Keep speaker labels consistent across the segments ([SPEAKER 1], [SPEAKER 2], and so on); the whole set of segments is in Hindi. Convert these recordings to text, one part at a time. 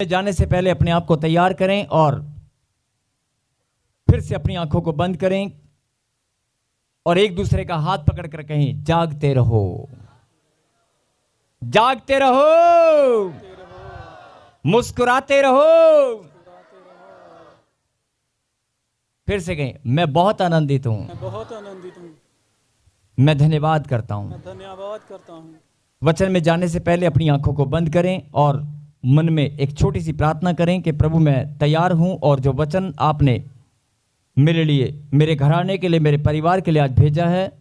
[SPEAKER 1] जाने से पहले अपने आप को तैयार करें और फिर से अपनी आंखों को बंद करें और एक दूसरे का हाथ पकड़कर कहें, जागते रहो, जागते रहो, मुस्कुराते रहो। फिर से कहें, मैं बहुत आनंदित हूं,
[SPEAKER 2] मैं बहुत आनंदित हूँ,
[SPEAKER 1] मैं धन्यवाद करता हूं।
[SPEAKER 2] मैं धन्यवाद करता हूँ।
[SPEAKER 1] वचन में जाने से पहले अपनी आंखों को बंद करें और मन में एक छोटी सी प्रार्थना करें कि प्रभु मैं तैयार हूं और जो वचन आपने मेरे लिए, मेरे घराने के लिए, मेरे परिवार के लिए आज भेजा है,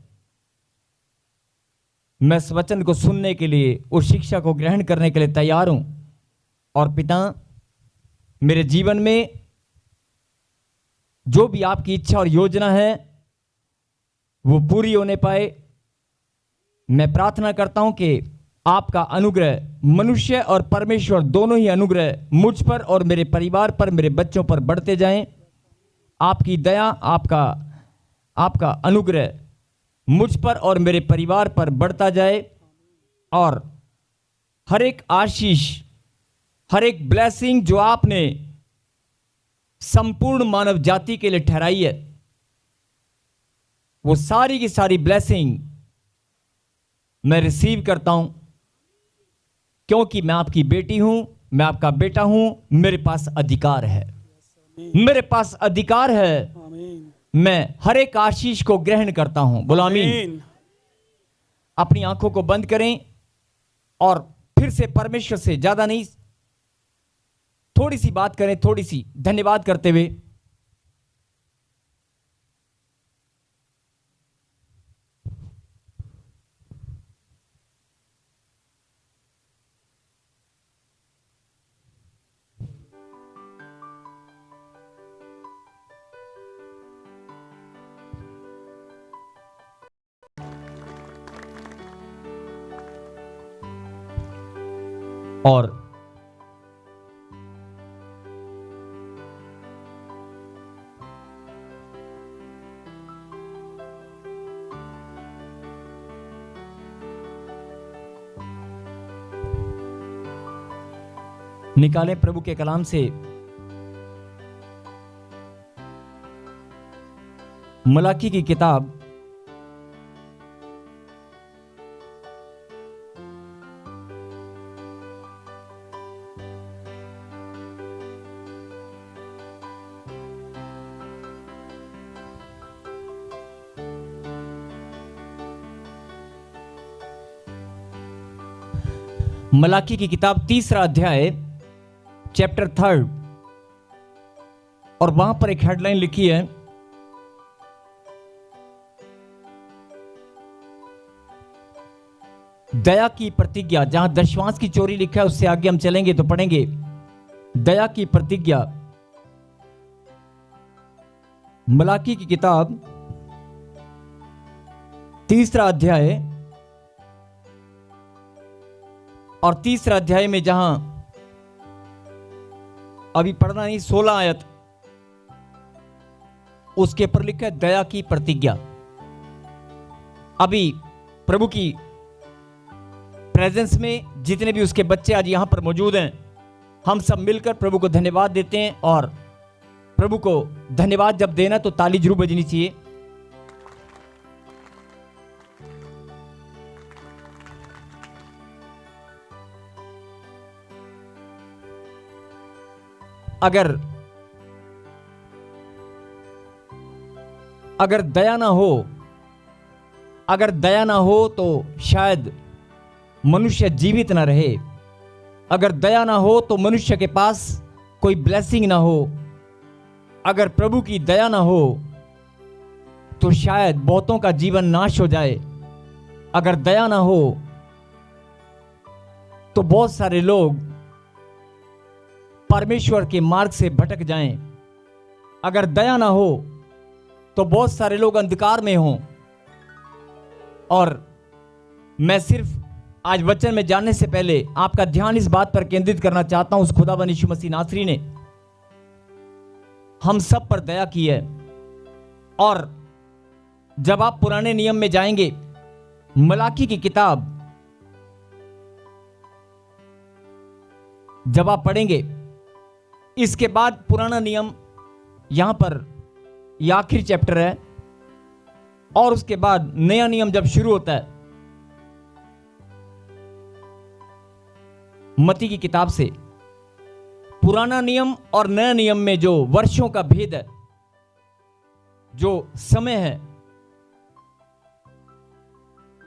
[SPEAKER 1] मैं इस वचन को सुनने के लिए, उस शिक्षा को ग्रहण करने के लिए तैयार हूं। और पिता, मेरे जीवन में जो भी आपकी इच्छा और योजना है वो पूरी होने पाए। मैं प्रार्थना करता हूं कि आपका अनुग्रह, मनुष्य और परमेश्वर दोनों ही अनुग्रह मुझ पर और मेरे परिवार पर, मेरे बच्चों पर बढ़ते जाएं। आपकी दया, आपका अनुग्रह मुझ पर और मेरे परिवार पर बढ़ता जाए और हर एक आशीष, हर एक ब्लेसिंग जो आपने संपूर्ण मानव जाति के लिए ठहराई है, वो सारी की सारी ब्लेसिंग मैं रिसीव करता हूं, क्योंकि मैं आपकी बेटी हूं, मैं आपका बेटा हूं। मेरे पास अधिकार है, मेरे पास अधिकार है।
[SPEAKER 2] आमीन।
[SPEAKER 1] मैं हर एक आशीष को ग्रहण करता हूं। बोलो आमीन। अपनी आंखों को बंद करें और फिर से परमेश्वर से ज्यादा नहीं, थोड़ी सी बात करें, थोड़ी सी धन्यवाद करते हुए। और निकालें प्रभु के कलाम से मलाकी की किताब मलाकी की किताब 3 अध्याय चैप्टर 3 और वहां पर एक हेडलाइन लिखी है, दया की प्रतिज्ञा। जहां दशवांश की चोरी लिखा है उससे आगे हम चलेंगे तो पढ़ेंगे दया की प्रतिज्ञा। मलाकी की किताब 3 अध्याय और 3 अध्याय में जहां अभी पढ़ना नहीं, 16 आयत, उसके ऊपर लिखा है दया की प्रतिज्ञा। अभी प्रभु की प्रेजेंस में जितने भी उसके बच्चे आज यहां पर मौजूद हैं, हम सब मिलकर प्रभु को धन्यवाद देते हैं। और प्रभु को धन्यवाद जब देना तो ताली जरूर बजनी चाहिए। अगर दया ना हो, अगर दया ना हो तो शायद मनुष्य जीवित ना रहे। अगर दया ना हो तो मनुष्य के पास कोई ब्लेसिंग ना हो। अगर प्रभु की दया ना हो तो शायद बहुतों का जीवन नाश हो जाए। अगर दया ना हो तो बहुत सारे लोग परमेश्वर के मार्ग से भटक जाएं। अगर दया ना हो तो बहुत सारे लोग अंधकार में हों। और मैं सिर्फ आज वचन में जानने से पहले आपका ध्यान इस बात पर केंद्रित करना चाहता हूं, उस खुदावंद यीशु मसीह नासरी ने हम सब पर दया की है। और जब आप पुराने नियम में जाएंगे, मलाकी की किताब जब आप पढ़ेंगे इसके बाद पुराना नियम, यहां पर यह आखिरी चैप्टर है, और उसके बाद नया नियम जब शुरू होता है मत्ती की किताब से। पुराना नियम और नया नियम में जो वर्षों का भेद है, जो समय है,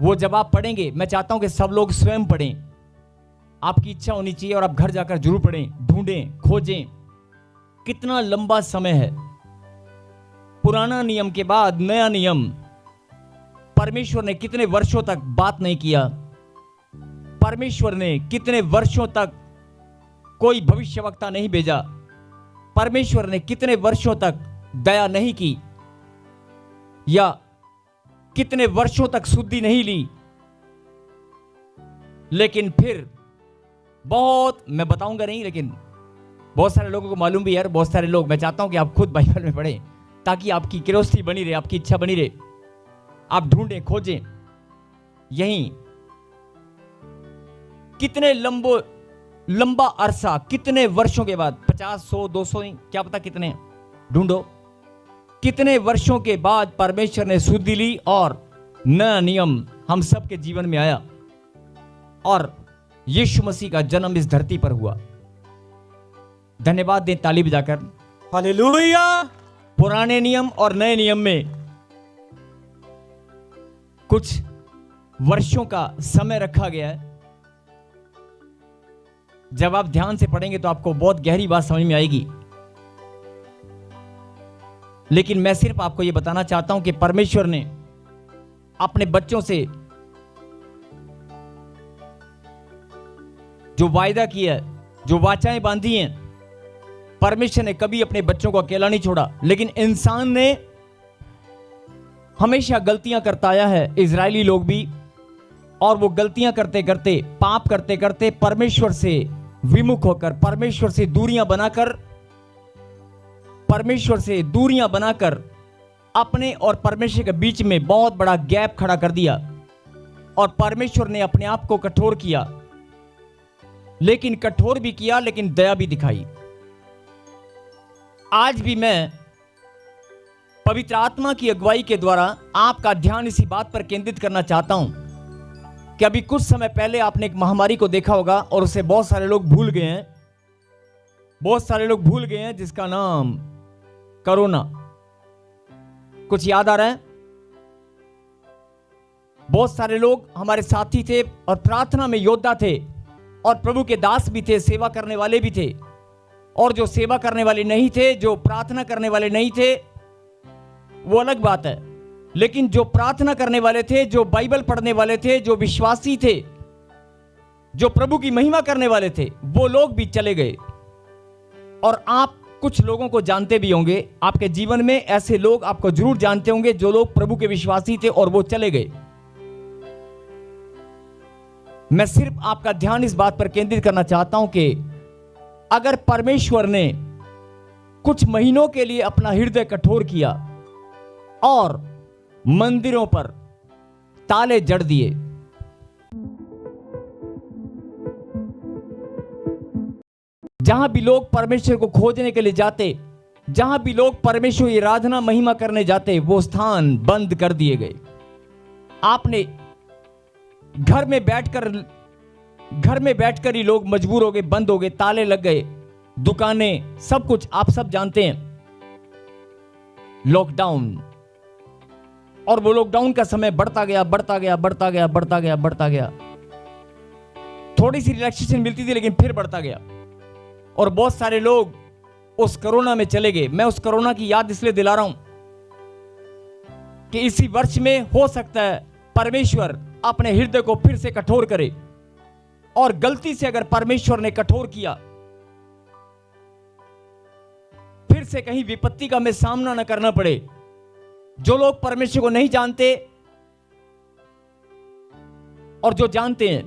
[SPEAKER 1] वो जब आप पढ़ेंगे, मैं चाहता हूं कि सब लोग स्वयं पढ़ें, आपकी इच्छा होनी चाहिए और आप घर जाकर जरूर पढ़ें, ढूंढें, खोजें कितना लंबा समय है। पुराना नियम के बाद नया नियम, परमेश्वर ने कितने वर्षों तक बात नहीं किया, परमेश्वर ने कितने वर्षों तक कोई भविष्यवक्ता नहीं भेजा, परमेश्वर ने कितने वर्षों तक दया नहीं की, या कितने वर्षों तक शुद्धि नहीं ली। लेकिन फिर बहुत, मैं बताऊंगा नहीं, लेकिन बहुत सारे लोगों को मालूम भी है, यार बहुत सारे लोग, मैं चाहता हूं कि आप खुद बाइबल में पढ़ें ताकि आपकी क्यूरियोसिटी बनी रहे, आपकी इच्छा बनी रहे, आप ढूंढें, खोजें। यहीं कितने लंबा अरसा, कितने वर्षों के बाद, 50, 100, 200, क्या पता कितने, ढूंढो, कितने वर्षों के बाद परमेश्वर ने शुद्धि ली और नया नियम हम सबके जीवन में आया और यीशु मसीह का जन्म इस धरती पर हुआ। धन्यवाद दें ताली बजाकर।
[SPEAKER 2] हालेलुया।
[SPEAKER 1] पुराने नियम और नए नियम में कुछ वर्षों का समय रखा गया है। जब आप ध्यान से पढ़ेंगे तो आपको बहुत गहरी बात समझ में आएगी, लेकिन मैं सिर्फ आपको यह बताना चाहता हूं कि परमेश्वर ने अपने बच्चों से जो वायदा किया है, जो वाचाएं बांधी हैं, परमेश्वर ने कभी अपने बच्चों को अकेला नहीं छोड़ा। लेकिन इंसान ने हमेशा गलतियां करता आया है, इजरायली लोग भी, और वो गलतियां करते करते, पाप करते करते, परमेश्वर से विमुख होकर, परमेश्वर से दूरियां बनाकर अपने और परमेश्वर के बीच में बहुत बड़ा गैप खड़ा कर दिया और परमेश्वर ने अपने आप को कठोर किया। लेकिन कठोर भी किया, लेकिन दया भी दिखाई। आज भी मैं पवित्र आत्मा की अगुवाई के द्वारा आपका ध्यान इसी बात पर केंद्रित करना चाहता हूं कि अभी कुछ समय पहले आपने एक महामारी को देखा होगा और उसे बहुत सारे लोग भूल गए हैं, जिसका नाम कोरोना। कुछ याद आ रहा है? बहुत सारे लोग हमारे साथी थे और प्रार्थना में योद्धा थे और प्रभु के दास भी थे, सेवा करने वाले भी थे, और जो सेवा करने वाले नहीं थे, जो प्रार्थना करने वाले नहीं थे, वो अलग बात है। लेकिन जो प्रार्थना करने वाले थे, जो बाइबल पढ़ने वाले थे, जो विश्वासी थे, जो प्रभु की महिमा करने वाले थे, वो लोग भी चले गए। और आप कुछ लोगों को जानते भी होंगे, आपके जीवन में ऐसे लोग आपको जरूर जानते होंगे जो लोग प्रभु के विश्वासी थे और वो चले गए। मैं सिर्फ आपका ध्यान इस बात पर केंद्रित करना चाहता हूं कि अगर परमेश्वर ने कुछ महीनों के लिए अपना हृदय कठोर किया और मंदिरों पर ताले जड़ दिए, जहां भी लोग परमेश्वर को खोजने के लिए जाते, जहां भी लोग परमेश्वर की आराधना महिमा करने जाते, वो स्थान बंद कर दिए गए। आपने घर में बैठकर ही लोग मजबूर हो गए, बंद हो गए, ताले लग गए, दुकानें, सब कुछ आप सब जानते हैं। लॉकडाउन, और वो लॉकडाउन का समय बढ़ता गया। थोड़ी सी रिलैक्सेशन मिलती थी, लेकिन फिर बढ़ता गया और बहुत सारे लोग उस कोरोना में चले गए। मैं उस कोरोना की याद इसलिए दिला रहा हूं कि इसी वर्ष में हो सकता है परमेश्वर अपने हृदय को फिर से कठोर करे, और गलती से अगर परमेश्वर ने कठोर किया, फिर से कहीं विपत्ति का हमें सामना न करना पड़े। जो लोग परमेश्वर को नहीं जानते और जो जानते हैं,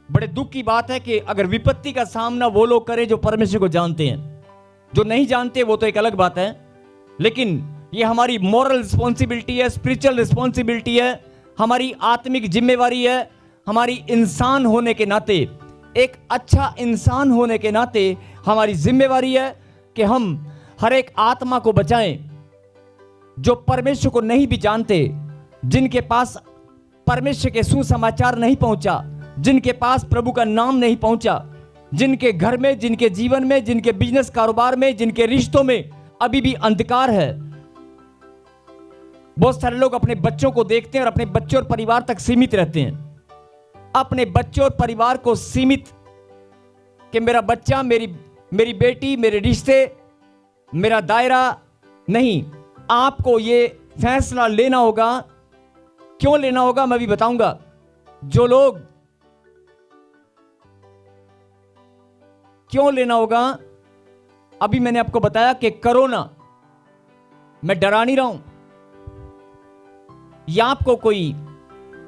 [SPEAKER 1] बड़े दुख की बात है कि अगर विपत्ति का सामना वो लोग करें जो परमेश्वर को जानते हैं। जो नहीं जानते वो तो एक अलग बात है, लेकिन ये हमारी मॉरल रिस्पॉन्सिबिलिटी है, स्पिरिचुअल रिस्पॉन्सिबिलिटी है, हमारी आत्मिक जिम्मेवारी है, हमारी इंसान होने के नाते एक अच्छा इंसान होने के नाते हमारी जिम्मेवारी है कि हम हर एक आत्मा को बचाएं जो परमेश्वर को नहीं भी जानते, जिनके पास परमेश्वर के सुसमाचार नहीं पहुंचा, जिनके पास प्रभु का नाम नहीं पहुंचा, जिनके घर में, जिनके जीवन में, जिनके बिजनेस कारोबार में, जिनके रिश्तों में अभी भी अंधकार है। बहुत सारे लोग अपने बच्चों को देखते हैं और अपने बच्चों और परिवार तक सीमित रहते हैं। अपने बच्चों और परिवार को सीमित कि मेरा बच्चा, मेरी बेटी, मेरे रिश्ते, मेरा दायरा नहीं। आपको ये फैसला लेना होगा। क्यों लेना होगा मैं भी बताऊंगा। जो लोग क्यों लेना होगा, अभी मैंने आपको बताया कि कोरोना, मैं डरा नहीं रहा हूं या आपको कोई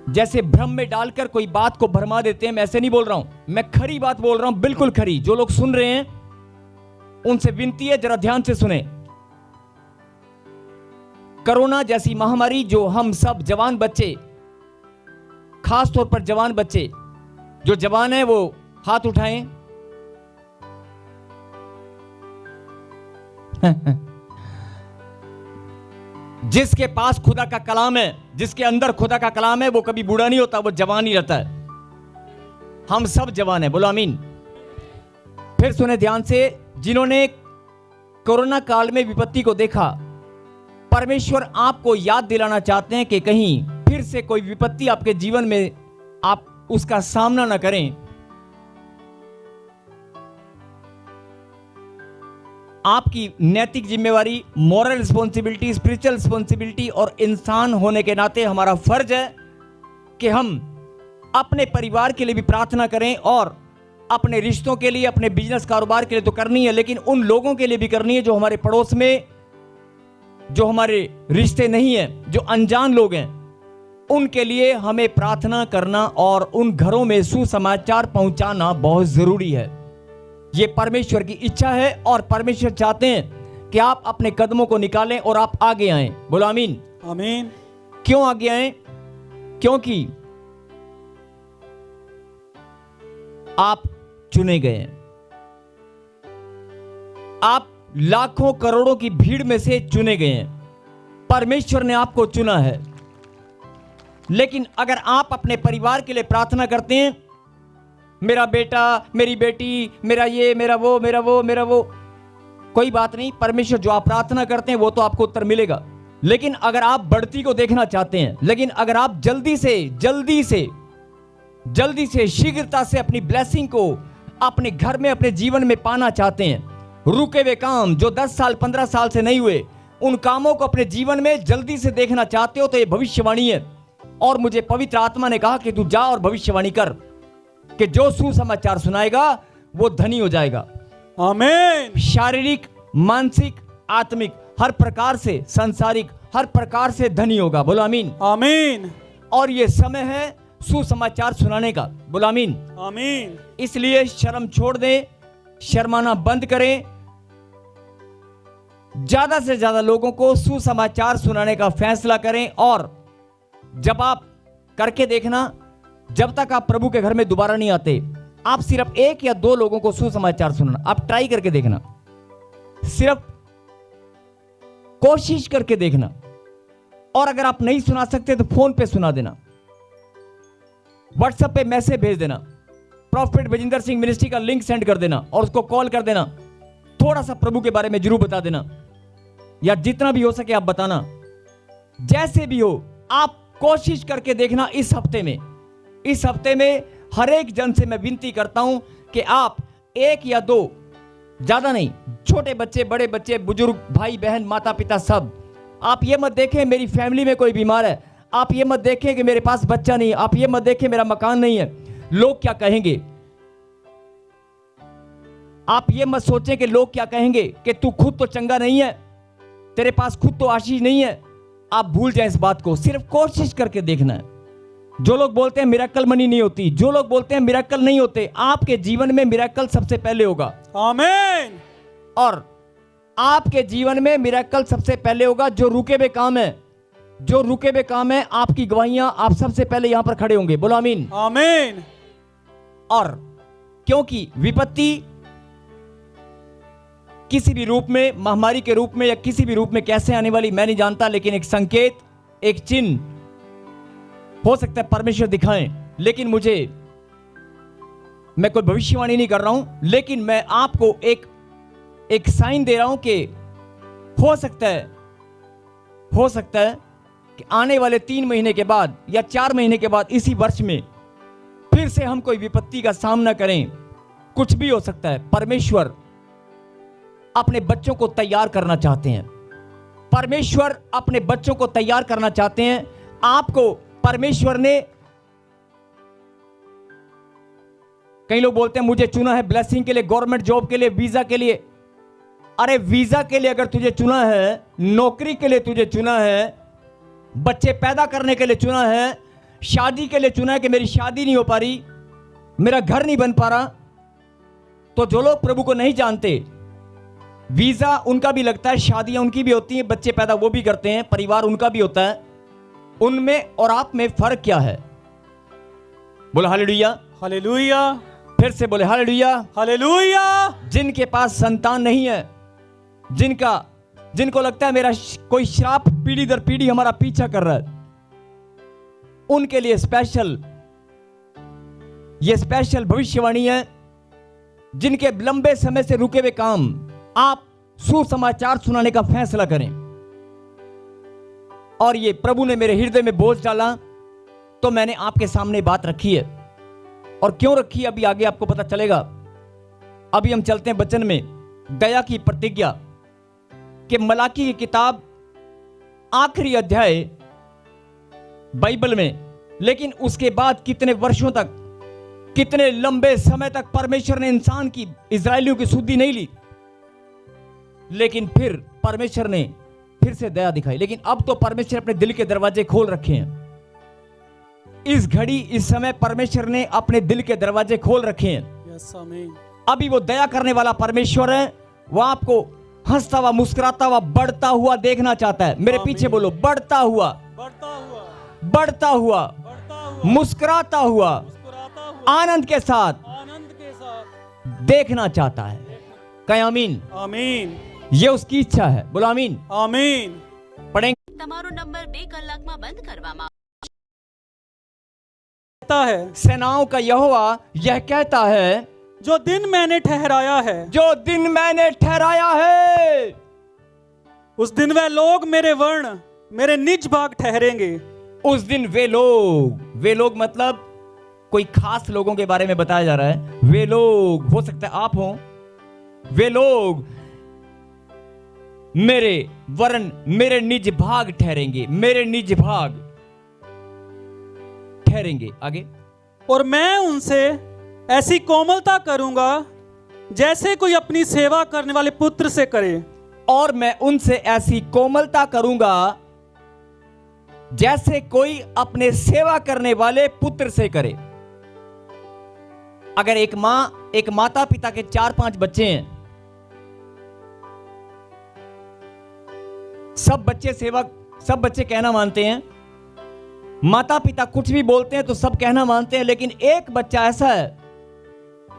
[SPEAKER 1] जैसे भ्रम में डालकर कोई बात को भरमा देते हैं, मैं ऐसे नहीं बोल रहा हूं। मैं खरी बात बोल रहा हूं, बिल्कुल खरी। जो लोग सुन रहे हैं उनसे विनती है, जरा ध्यान से सुने। कोरोना जैसी महामारी जो हम सब जवान बच्चे, खास तौर पर जवान बच्चे, जो जवान है वो हाथ उठाएं। जिसके पास खुदा का कलाम है, जिसके अंदर खुदा का कलाम है, वो कभी बूढ़ा नहीं होता, वो जवान ही रहता है। हम सब जवान हैं, बोलो आमीन। फिर सुने ध्यान से, जिन्होंने कोरोना काल में विपत्ति को देखा, परमेश्वर आपको याद दिलाना चाहते हैं कि कहीं फिर से कोई विपत्ति आपके जीवन में आप उसका सामना ना करें। आपकी नैतिक जिम्मेवारी, मॉरल रिस्पॉन्सिबिलिटी, स्पिरिचुअल रिस्पॉन्सिबिलिटी और इंसान होने के नाते हमारा फर्ज है कि हम अपने परिवार के लिए भी प्रार्थना करें और अपने रिश्तों के लिए, अपने बिजनेस कारोबार के लिए तो करनी है, लेकिन उन लोगों के लिए भी करनी है जो हमारे पड़ोस में, जो हमारे रिश्ते नहीं है, जो अनजान लोग हैं, उनके लिए हमें प्रार्थना करना और उन घरों में सुसमाचार पहुंचाना बहुत जरूरी है। ये परमेश्वर की इच्छा है और परमेश्वर चाहते हैं कि आप अपने कदमों को निकालें और आप आगे आएं। बोलो आमीन।
[SPEAKER 2] आमीन।
[SPEAKER 1] क्यों आगे आएं? क्योंकि आप चुने गए हैं। आप लाखों करोड़ों की भीड़ में से चुने गए हैं। परमेश्वर ने आपको चुना है। लेकिन अगर आप अपने परिवार के लिए प्रार्थना करते हैं, मेरा बेटा, मेरी बेटी, मेरा ये, मेरा वो, मेरा वो, मेरा वो, कोई बात नहीं, परमेश्वर जो आप प्रार्थना करते हैं वो तो आपको उत्तर मिलेगा। लेकिन अगर आप बढ़ती को देखना चाहते हैं, लेकिन अगर आप जल्दी से शीघ्रता से अपनी ब्लेसिंग को अपने घर में, अपने जीवन में पाना चाहते हैं, रुके हुए काम जो 10 साल 15 साल से नहीं हुए, उन कामों को अपने जीवन में जल्दी से देखना चाहते हो, तो ये भविष्यवाणी है। और मुझे पवित्र आत्मा ने कहा कि तू जा और भविष्यवाणी कर कि जो सुसमाचार सुनाएगा वो धनी हो जाएगा।
[SPEAKER 2] आमीन।
[SPEAKER 1] शारीरिक, मानसिक, आत्मिक, हर प्रकार से, सांसारिक, हर प्रकार से धनी होगा। बोलो आमीन।
[SPEAKER 2] आमीन।
[SPEAKER 1] और ये समय है सुसमाचार सुनाने का। बोलो आमीन।
[SPEAKER 2] आमीन।
[SPEAKER 1] इसलिए शर्म छोड़ दें, शर्माना बंद करें, ज्यादा से ज्यादा लोगों को सुसमाचार सुनाने का फैसला करें। और जब आप करके देखना, जब तक आप प्रभु के घर में दोबारा नहीं आते, आप सिर्फ 1 या 2 लोगों को सुसमाचार सुनना, आप ट्राई करके देखना, सिर्फ कोशिश करके देखना। और अगर आप नहीं सुना सकते तो फोन पे सुना देना, व्हाट्सएप पे मैसेज भेज देना, प्रॉफिट बजिंदर सिंह मिनिस्ट्री का लिंक सेंड कर देना और उसको कॉल कर देना, थोड़ा सा प्रभु के बारे में जरूर बता देना, या जितना भी हो सके आप बताना। जैसे भी हो आप कोशिश करके देखना। इस हफ्ते में हर एक जन से मैं विनती करता हूं कि आप 1 या 2, ज्यादा नहीं, छोटे बच्चे, बड़े बच्चे, बुजुर्ग, भाई बहन, माता पिता, सब, आप ये मत देखें मेरी फैमिली में कोई बीमार है, आप ये मत देखें कि मेरे पास बच्चा नहीं, आप ये मत देखें मेरा मकान नहीं है, लोग क्या कहेंगे। आप ये मत सोचें कि लोग क्या कहेंगे, कि तू खुद तो चंगा नहीं है, तेरे पास खुद तो आशीष नहीं है। आप भूल जाएं इस बात को, सिर्फ कोशिश करके देखना है। जो लोग बोलते हैं मिरेकल मनी नहीं होती, जो लोग बोलते हैं मिरेकल नहीं होते, आपके जीवन में मिरेकल सबसे पहले होगा।
[SPEAKER 2] आमीन।
[SPEAKER 1] और आपके जीवन में मिरेकल सबसे पहले होगा। जो रुके हुए काम है, जो रुके हुए काम है, आपकी गवाहियां, आप सबसे पहले यहां पर खड़े होंगे। बोलो आमीन।
[SPEAKER 2] आमीन।
[SPEAKER 1] और क्योंकि विपत्ति किसी भी रूप में, महामारी के रूप में या किसी भी रूप में कैसे आने वाली मैं नहीं जानता, लेकिन एक संकेत, एक चिन्ह हो सकता है परमेश्वर दिखाएं। लेकिन मैं कोई भविष्यवाणी नहीं कर रहा हूं, लेकिन मैं आपको एक साइन दे रहा हूं कि हो सकता है कि आने वाले 3 महीने के बाद या 4 महीने के बाद इसी वर्ष में फिर से हम कोई विपत्ति का सामना करें। कुछ भी हो सकता है। परमेश्वर अपने बच्चों को तैयार करना चाहते हैं। परमेश्वर अपने बच्चों को तैयार करना चाहते हैं। आपको परमेश्वर ने, कई लोग बोलते हैं मुझे चुना है ब्लेसिंग के लिए, गवर्नमेंट जॉब के लिए, वीजा के लिए। अरे वीजा के लिए अगर तुझे चुना है, नौकरी के लिए तुझे चुना है, बच्चे पैदा करने के लिए चुना है, शादी के लिए चुना है कि मेरी शादी नहीं हो पा रही, मेरा घर नहीं बन पा रहा, तो जो लोग प्रभु को नहीं जानते, वीजा उनका भी लगता है, शादियां उनकी भी होती हैं, बच्चे पैदा वो भी करते हैं, परिवार उनका भी होता है। उनमें और आप में फर्क क्या है? बोलो हालेलुया।
[SPEAKER 2] हालेलुया।
[SPEAKER 1] फिर से बोले हालेलुया।
[SPEAKER 2] हालेलुया।
[SPEAKER 1] जिनके पास संतान नहीं है, जिनको लगता है मेरा कोई श्राप पीढ़ी दर पीढ़ी हमारा पीछा कर रहा है, उनके लिए ये स्पेशल भविष्यवाणी है। जिनके लंबे समय से रुके हुए काम, आप सुसमाचार सुनाने का फैसला करें। और ये प्रभु ने मेरे हृदय में बोझ डाला, तो मैंने आपके सामने बात रखी है। और क्यों रखी, अभी आगे आपको पता चलेगा। अभी हम चलते हैं वचन में, दया की प्रतिज्ञा के मलाकी की किताब, आखिरी अध्याय बाइबल में। लेकिन उसके बाद कितने वर्षों तक, कितने लंबे समय तक परमेश्वर ने इंसान की, इजरायलियों की सुधि नहीं ली, लेकिन फिर परमेश्वर ने फिर से दया दिखाई। लेकिन अब तो परमेश्वर अपने दिल के दरवाजे खोल रखे हैं। इस घड़ी, इस समय परमेश्वर ने अपने दिल के दरवाजे खोल रखे हैं।
[SPEAKER 2] यस आमीन।
[SPEAKER 1] अभी वो दया करने वाला परमेश्वर है। वो आपको हंसता हुआ, मुस्कुराता हुआ, बढ़ता हुआ देखना चाहता है। मेरे पीछे बोलो, बढ़ता हुआ,
[SPEAKER 2] बढ़ता हुआ,
[SPEAKER 1] बढ़ता हुआ,
[SPEAKER 2] बढ़ता हुआ,
[SPEAKER 1] मुस्कुराता हुआ,
[SPEAKER 2] मुस्कुराता हुआ,
[SPEAKER 1] आनंद के साथ देखना चाहता है। कहीं आमीन।
[SPEAKER 2] आमीन।
[SPEAKER 1] ये उसकी इच्छा है। बोलो आमीन।
[SPEAKER 2] आमीन।
[SPEAKER 1] पढ़ेंगे।
[SPEAKER 3] તમારો નંબર 2 કલાકમાં બંધ કરવામાં
[SPEAKER 2] है,
[SPEAKER 1] सेनाओं का यहोवा यह कहता है,
[SPEAKER 2] जो दिन मैंने ठहराया है,
[SPEAKER 1] जो दिन मैंने ठहराया है,
[SPEAKER 2] उस दिन वह लोग मेरे वर्ण, मेरे निज भाग ठहरेंगे।
[SPEAKER 1] उस दिन वे लोग मतलब कोई खास लोगों के बारे में बताया जा रहा है। वे लोग, हो सकता है आप हो, वे लोग मेरे वर्ण, मेरे निज भाग ठहरेंगे, मेरे निज भाग ठहरेंगे। आगे,
[SPEAKER 2] और मैं उनसे ऐसी कोमलता करूंगा जैसे कोई अपनी सेवा करने वाले पुत्र से करे।
[SPEAKER 1] और मैं उनसे ऐसी कोमलता करूंगा जैसे कोई अपने सेवा करने वाले पुत्र से करे। अगर एक माता पिता के 4-5 बच्चे हैं, सब बच्चे कहना मानते हैं, माता पिता कुछ भी बोलते हैं तो सब कहना मानते हैं, लेकिन एक बच्चा ऐसा है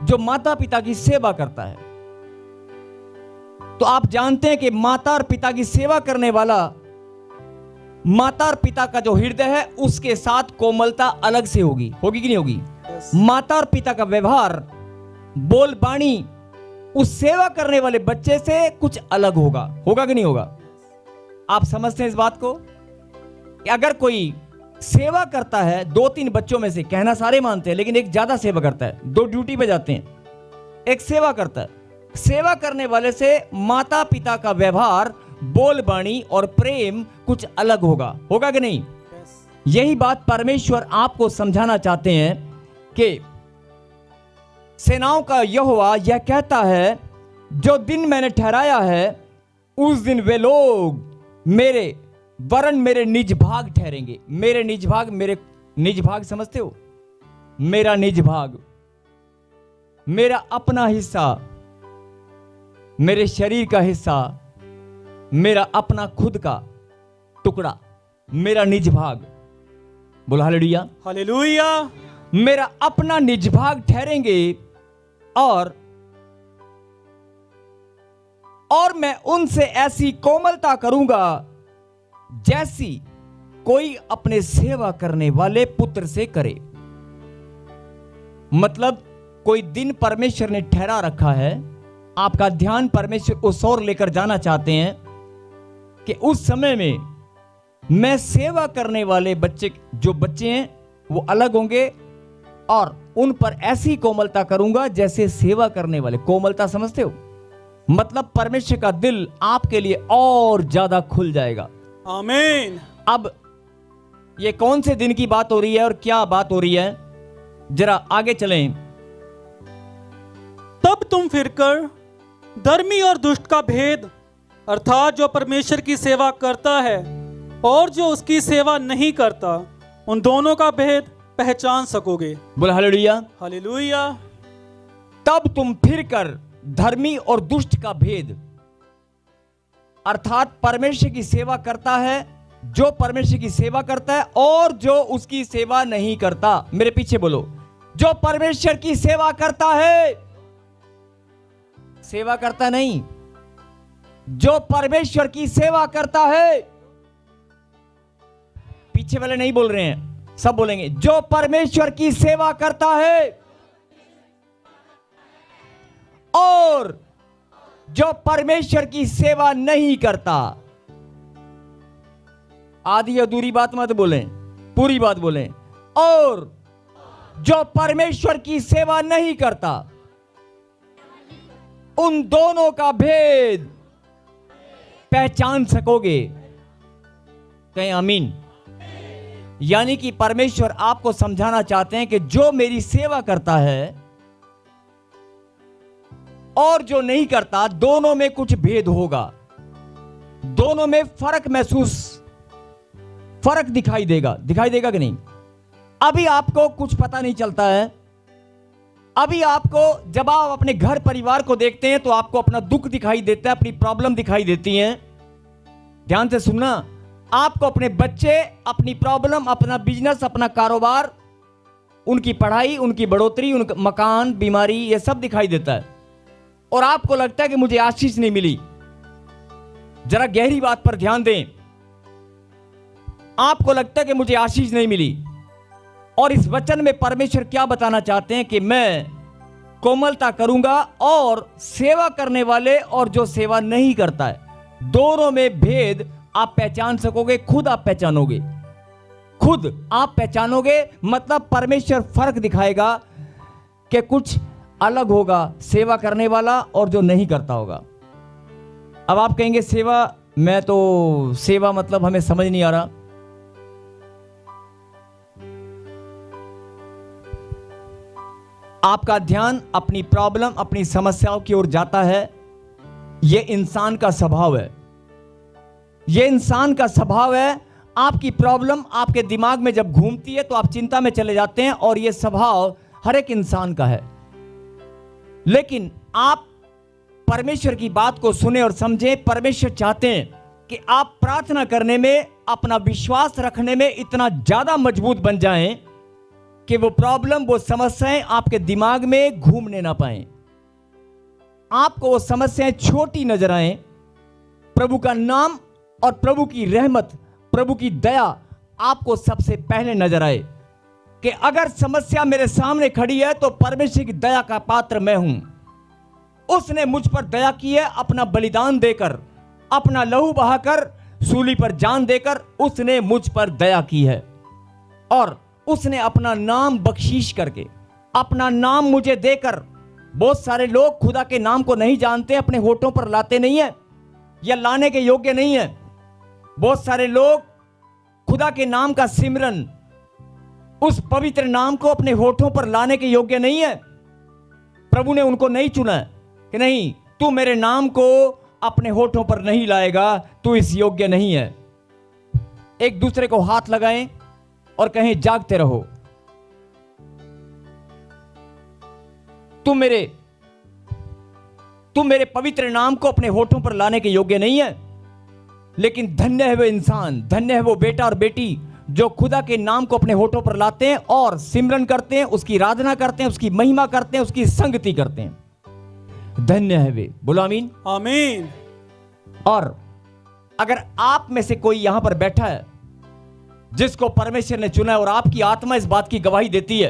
[SPEAKER 1] जो माता पिता की सेवा करता है। तो आप जानते हैं कि माता और पिता की सेवा करने वाला, माता और पिता का जो हृदय है उसके साथ कोमलता अलग से होगी कि नहीं होगी? माता और पिता का व्यवहार, बोल बाणी उस सेवा करने वाले बच्चे से कुछ अलग होगा कि नहीं होगा? आप समझते हैं इस बात को कि अगर कोई सेवा करता है, 2-3 बच्चों में से, कहना सारे मानते हैं लेकिन एक ज्यादा सेवा करता है, 2 ड्यूटी पे जाते हैं, एक सेवा करता है, सेवा करने वाले से माता पिता का व्यवहार, बोल बाणी और प्रेम कुछ अलग होगा कि नहीं? यही बात परमेश्वर आपको समझाना चाहते हैं कि सेनाओं का यहोवा यह कहता है, जो दिन मैंने ठहराया है उस दिन वे लोग मेरे वरन मेरे निज भाग ठहरेंगे। मेरे निज भाग समझते हो? मेरा निज भाग, मेरा अपना हिस्सा, मेरे शरीर का हिस्सा, मेरा अपना खुद का टुकड़ा, मेरा निज भाग। बोलो हालेलुया।
[SPEAKER 2] हालेलुया।
[SPEAKER 1] मेरा अपना निज भाग ठहरेंगे और मैं उनसे ऐसी कोमलता करूंगा जैसी कोई अपने सेवा करने वाले पुत्र से करे। मतलब कोई दिन परमेश्वर ने ठहरा रखा है, आपका ध्यान परमेश्वर उस ओर लेकर जाना चाहते हैं कि उस समय में मैं सेवा करने वाले जो बच्चे हैं वो अलग होंगे और उन पर ऐसी कोमलता करूंगा जैसे सेवा करने वाले। कोमलता समझते हो? मतलब परमेश्वर का दिल आपके लिए और ज्यादा खुल जाएगा।
[SPEAKER 2] आमीन।
[SPEAKER 1] अब ये कौन से दिन की बात हो रही है और क्या बात हो रही है, जरा आगे चलें।
[SPEAKER 2] तब तुम फिरकर धर्मी और दुष्ट का भेद, अर्थात जो परमेश्वर की सेवा करता है और जो उसकी सेवा नहीं करता, उन दोनों का भेद पहचान सकोगे।
[SPEAKER 1] बोल हालेलुया।
[SPEAKER 2] हालेलुया।
[SPEAKER 1] तब तुम फिरकर धर्मी और दुष्ट का भेद, अर्थात परमेश्वर की सेवा करता है, जो परमेश्वर की सेवा करता है और जो उसकी सेवा नहीं करता। मेरे पीछे बोलो, जो परमेश्वर की सेवा करता है, सेवा करता नहीं, जो परमेश्वर की सेवा करता है। पीछे वाले नहीं बोल रहे हैं, सब बोलेंगे, जो परमेश्वर की सेवा करता है और जो परमेश्वर की सेवा नहीं करता। आधी अधूरी बात मत बोलें, पूरी बात बोलें। और जो परमेश्वर की सेवा नहीं करता, उन दोनों का भेद पहचान सकोगे। कहें आमीन। यानी कि परमेश्वर आपको समझाना चाहते हैं कि जो मेरी सेवा करता है और जो नहीं करता, दोनों में कुछ भेद होगा, दोनों में फर्क दिखाई देगा कि नहीं? अभी आपको कुछ पता नहीं चलता है। अभी आपको, जब आप अपने घर परिवार को देखते हैं तो आपको अपना दुख दिखाई देता है, अपनी प्रॉब्लम दिखाई देती है। ध्यान से सुनना, आपको अपने बच्चे, अपनी प्रॉब्लम, अपना बिजनेस, अपना कारोबार, उनकी पढ़ाई, उनकी बढ़ोतरी, उनका मकान, बीमारी, ये सब दिखाई देता है और आपको लगता है कि मुझे आशीष नहीं मिली। जरा गहरी बात पर ध्यान दें। आपको लगता है कि मुझे आशीष नहीं मिली, और इस वचन में परमेश्वर क्या बताना चाहते हैं कि मैं कोमलता करूंगा और सेवा करने वाले और जो सेवा नहीं करता है, दोनों में भेद आप पहचान सकोगे। खुद आप पहचानोगे, खुद आप पहचानोगे। मतलब परमेश्वर फर्क दिखाएगा कि कुछ अलग होगा सेवा करने वाला और जो नहीं करता होगा। अब आप कहेंगे सेवा, मैं तो सेवा मतलब हमें समझ नहीं आ रहा। आपका ध्यान अपनी प्रॉब्लम, अपनी समस्याओं की ओर जाता है। यह इंसान का स्वभाव है, यह इंसान का स्वभाव है। आपकी प्रॉब्लम आपके दिमाग में जब घूमती है तो आप चिंता में चले जाते हैं, और यह स्वभाव हर एक इंसान का है। लेकिन आप परमेश्वर की बात को सुने और समझें। परमेश्वर चाहते हैं कि आप प्रार्थना करने में, अपना विश्वास रखने में इतना ज्यादा मजबूत बन जाएं कि वो प्रॉब्लम, वो समस्याएं आपके दिमाग में घूमने ना पाएं। आपको वो समस्याएं छोटी नजर आएं। प्रभु का नाम और प्रभु की रहमत, प्रभु की दया आपको सबसे पहले नजर आए कि अगर समस्या मेरे सामने खड़ी है तो परमेश्वर की दया का पात्र मैं हूं। उसने मुझ पर दया की है, अपना बलिदान देकर, अपना लहू बहाकर, सूली पर जान देकर उसने मुझ पर दया की है। और उसने अपना नाम बख्शीश करके, अपना नाम मुझे देकर, बहुत सारे लोग खुदा के नाम को नहीं जानते, अपने होठों पर लाते नहीं है या लाने के योग्य नहीं है। बहुत सारे लोग खुदा के नाम का सिमरन, उस पवित्र नाम को अपने होठों पर लाने के योग्य नहीं है। प्रभु ने उनको नहीं चुना कि नहीं, तू मेरे नाम को अपने होठों पर नहीं लाएगा, तू इस योग्य नहीं है। एक दूसरे को हाथ लगाएं और कहें, जागते रहो। तुम मेरे पवित्र नाम को अपने होठों पर लाने के योग्य नहीं है। लेकिन धन्य है वो इंसान, धन्य है वो बेटा और बेटी जो खुदा के नाम को अपने होठों पर लाते हैं और सिमरन करते हैं, उसकी आराधना करते हैं, उसकी महिमा करते हैं, उसकी संगति करते हैं। धन्य है वे। बोलो आमीन।
[SPEAKER 2] आमीन।
[SPEAKER 1] और अगर आप में से कोई यहां पर बैठा है जिसको परमेश्वर ने चुना है और आपकी आत्मा इस बात की गवाही देती है,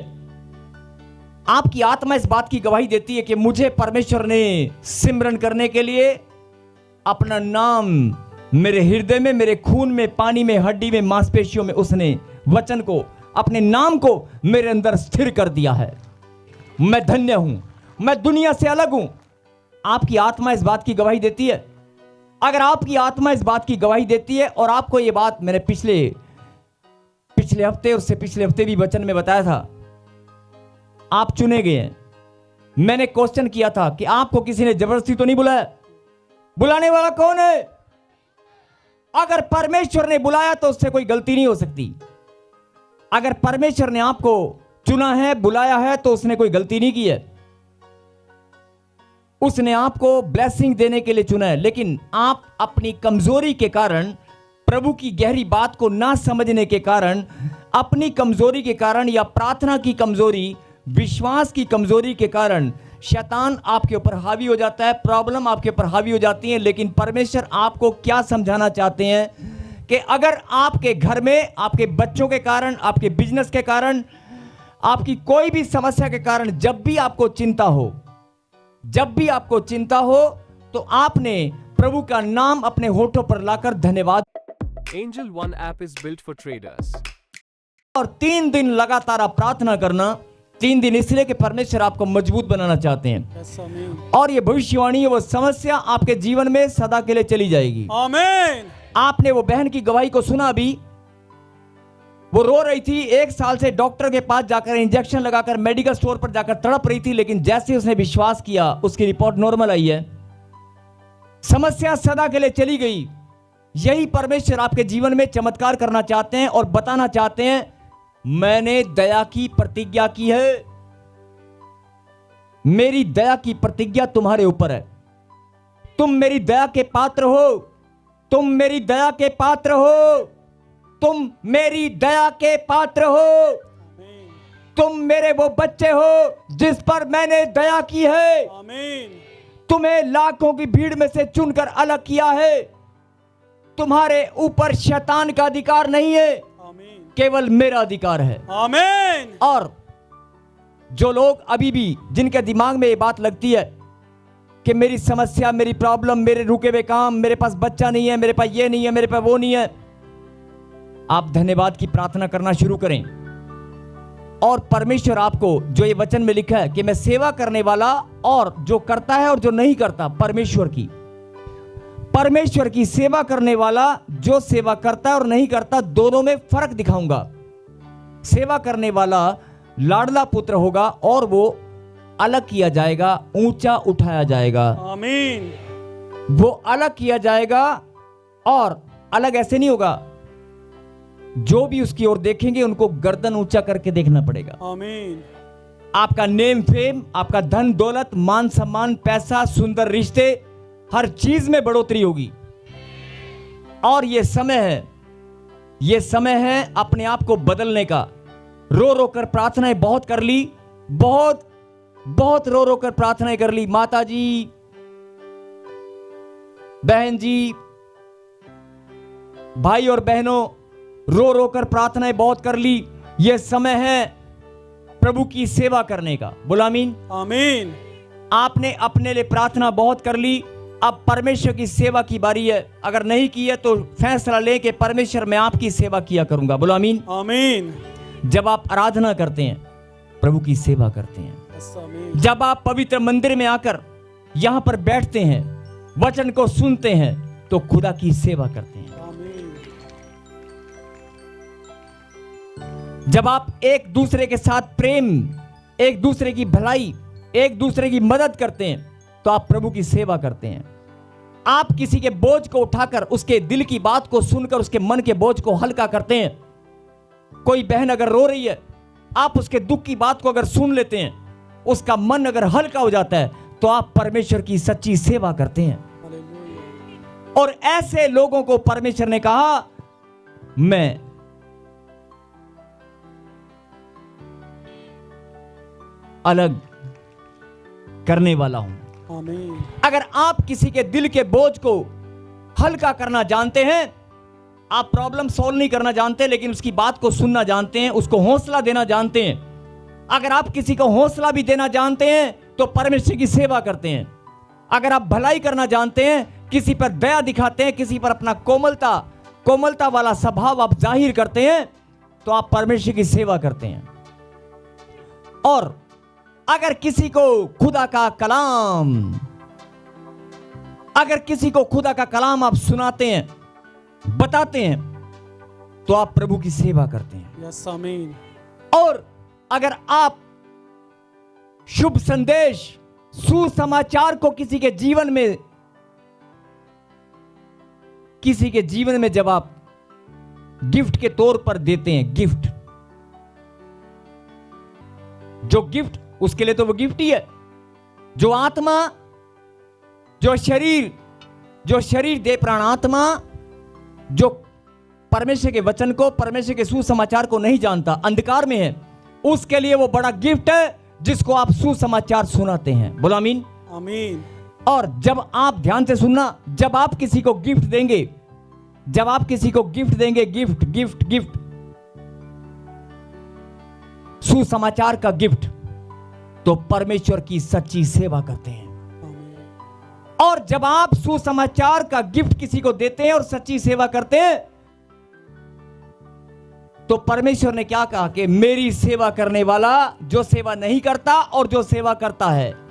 [SPEAKER 1] आपकी आत्मा इस बात की गवाही देती है कि मुझे परमेश्वर ने सिमरन करने के लिए अपना नाम मेरे हृदय में, मेरे खून में, पानी में, हड्डी में, मांसपेशियों में उसने वचन को, अपने नाम को मेरे अंदर स्थिर कर दिया है, मैं धन्य हूं, मैं दुनिया से अलग हूं। आपकी आत्मा इस बात की गवाही देती है। अगर आपकी आत्मा इस बात की गवाही देती है, और आपको यह बात मैंने पिछले हफ्ते, उससे पिछले हफ्ते भी वचन में बताया था, आप चुने गए हैं। मैंने क्वेश्चन किया था कि आपको किसी ने जबरदस्ती तो नहीं बुलाया? बुलाने वाला कौन है? अगर परमेश्वर ने बुलाया तो उससे कोई गलती नहीं हो सकती। अगर परमेश्वर ने आपको चुना है, बुलाया है, तो उसने कोई गलती नहीं की है। उसने आपको ब्लेसिंग देने के लिए चुना है। लेकिन आप अपनी कमजोरी के कारण, प्रभु की गहरी बात को ना समझने के कारण, अपनी कमजोरी के कारण या प्रार्थना की कमजोरी, विश्वास की कमजोरी के कारण शैतान आपके ऊपर हावी हो जाता है, प्रॉब्लम आपके ऊपर हावी हो जाती है। लेकिन परमेश्वर आपको क्या समझाना चाहते हैं कि अगर आपके घर में, आपके बच्चों के कारण, आपके बिजनेस के कारण, आपकी कोई भी समस्या के कारण जब भी आपको चिंता हो, तो आपने प्रभु का नाम अपने होठों पर लाकर धन्यवाद।
[SPEAKER 4] Angel One app is built for traders.
[SPEAKER 1] और 3 दिन लगातार आप प्रार्थना करना। 3 दिन इसलिए कि परमेश्वर आपको मजबूत बनाना चाहते हैं।
[SPEAKER 2] यस, आमीन।
[SPEAKER 1] और ये भविष्यवाणी है, वो समस्या आपके जीवन में सदा के लिए चली जाएगी।
[SPEAKER 2] आमीन।
[SPEAKER 1] आपने वो बहन की गवाही को सुना अभी, वो रो रही थी, 1 साल से डॉक्टर के पास जाकर, इंजेक्शन लगाकर, मेडिकल स्टोर पर जाकर तड़प रही थी, लेकिन जैसे उसने विश्वास किया उसकी रिपोर्ट नॉर्मल आई है, समस्या सदा के लिए चली गई। यही परमेश्वर आपके जीवन में चमत्कार करना चाहते हैं और बताना चाहते हैं, मैंने दया की प्रतिज्ञा की है, मेरी दया की प्रतिज्ञा तुम्हारे ऊपर है, तुम मेरी दया के पात्र हो, तुम मेरी दया के पात्र हो, तुम मेरी दया के पात्र हो, तुम मेरे वो बच्चे हो जिस पर मैंने दया की है।
[SPEAKER 2] आमीन।
[SPEAKER 1] तुम्हें लाखों की भीड़ में से चुनकर अलग किया है। तुम्हारे ऊपर शैतान का अधिकार नहीं है,
[SPEAKER 2] आमीन।
[SPEAKER 1] केवल मेरा अधिकार है।
[SPEAKER 2] आमीन।
[SPEAKER 1] और जो लोग अभी भी, जिनके दिमाग में ये बात लगती है कि मेरी समस्या, मेरी प्रॉब्लम, मेरे रुके हुए काम, मेरे पास बच्चा नहीं है, मेरे पास ये नहीं है, मेरे पास वो नहीं है, आप धन्यवाद की प्रार्थना करना शुरू करें। और परमेश्वर आपको, जो ये वचन में लिखा है कि मैं सेवा करने वाला और जो करता है और जो नहीं करता, परमेश्वर की सेवा करने वाला जो सेवा करता है और नहीं करता, दोनों में फर्क दिखाऊंगा। सेवा करने वाला लाडला पुत्र होगा और वो अलग किया जाएगा, ऊंचा उठाया जाएगा।
[SPEAKER 2] आमीन।
[SPEAKER 1] वो अलग किया जाएगा, और अलग ऐसे नहीं होगा, जो भी उसकी ओर देखेंगे उनको गर्दन ऊंचा करके देखना पड़ेगा।
[SPEAKER 2] आमीन।
[SPEAKER 1] आपका नेम फेम, आपका धन दौलत, मान सम्मान, पैसा, सुंदर रिश्ते, हर चीज में बढ़ोतरी होगी। और ये समय है अपने आप को बदलने का। रो रो कर प्रार्थनाएं बहुत कर ली, बहुत रो रो कर प्रार्थनाएं कर ली। माता जी, बहन जी, भाई और बहनों, रो रो कर प्रार्थनाएं बहुत कर ली। यह समय है प्रभु की सेवा करने का। बोलो आमीन।
[SPEAKER 2] आमीन।
[SPEAKER 1] आपने अपने लिए प्रार्थना बहुत कर ली, अब परमेश्वर की सेवा की बारी है। अगर नहीं की है तो फैसला ले कि परमेश्वर, मैं आपकी सेवा किया करूंगा। बोलो आमीन।
[SPEAKER 2] आमीन।
[SPEAKER 1] जब आप आराधना करते हैं, प्रभु की सेवा करते हैं,
[SPEAKER 2] यस, आमीन।
[SPEAKER 1] जब आप पवित्र मंदिर में आकर यहां पर बैठते हैं, वचन को सुनते हैं, तो खुदा की सेवा करते हैं।
[SPEAKER 2] आमीन।
[SPEAKER 1] जब आप एक दूसरे के साथ प्रेम, एक दूसरे की भलाई, एक दूसरे की मदद करते हैं, तो आप प्रभु की सेवा करते हैं। आप किसी के बोझ को उठाकर, उसके दिल की बात को सुनकर उसके मन के बोझ को हल्का करते हैं। कोई बहन अगर रो रही है, आप उसके दुख की बात को अगर सुन लेते हैं, उसका मन अगर हल्का हो जाता है, तो आप परमेश्वर की सच्ची सेवा करते हैं।
[SPEAKER 2] हालेलुया।
[SPEAKER 1] और ऐसे लोगों को परमेश्वर ने कहा, मैं अलग करने वाला हूं।
[SPEAKER 2] आमीन।
[SPEAKER 1] अगर आप किसी के दिल के बोझ को हल्का करना जानते हैं, आप प्रॉब्लम सॉल्व नहीं करना जानते लेकिन उसकी बात को सुनना जानते हैं, उसको हौसला देना जानते हैं, अगर आप किसी को हौसला भी देना जानते हैं तो परमेश्वर की सेवा करते हैं। अगर आप भलाई करना जानते हैं, किसी पर दया दिखाते हैं, किसी पर अपना कोमलता वाला स्वभाव आप जाहिर करते हैं, तो आप परमेश्वर की सेवा करते हैं। और अगर किसी को खुदा का कलाम आप सुनाते हैं, बताते हैं, तो आप प्रभु की सेवा करते हैं।
[SPEAKER 2] यस आमीन।
[SPEAKER 1] और अगर आप शुभ संदेश, सुसमाचार को किसी के जीवन में जब आप गिफ्ट के तौर पर देते हैं, जो गिफ्ट उसके लिए तो वो गिफ्ट ही है। जो आत्मा, जो शरीर दे प्राण आत्मा, जो परमेश्वर के वचन को, परमेश्वर के सुसमाचार को नहीं जानता, अंधकार में है, उसके लिए वो बड़ा गिफ्ट है जिसको आप सुसमाचार सुनाते हैं। बोलो आमीन।
[SPEAKER 2] आमीन।
[SPEAKER 1] और जब आप ध्यान से सुनना, जब आप किसी को गिफ्ट देंगे, गिफ्ट सुसमाचार का गिफ्ट, तो परमेश्वर की सच्ची सेवा करते हैं। और जब आप सुसमाचार का गिफ्ट किसी को देते हैं और सच्ची सेवा करते हैं, तो परमेश्वर ने क्या कहा कि मेरी सेवा करने वाला जो सेवा नहीं करता और जो सेवा करता है,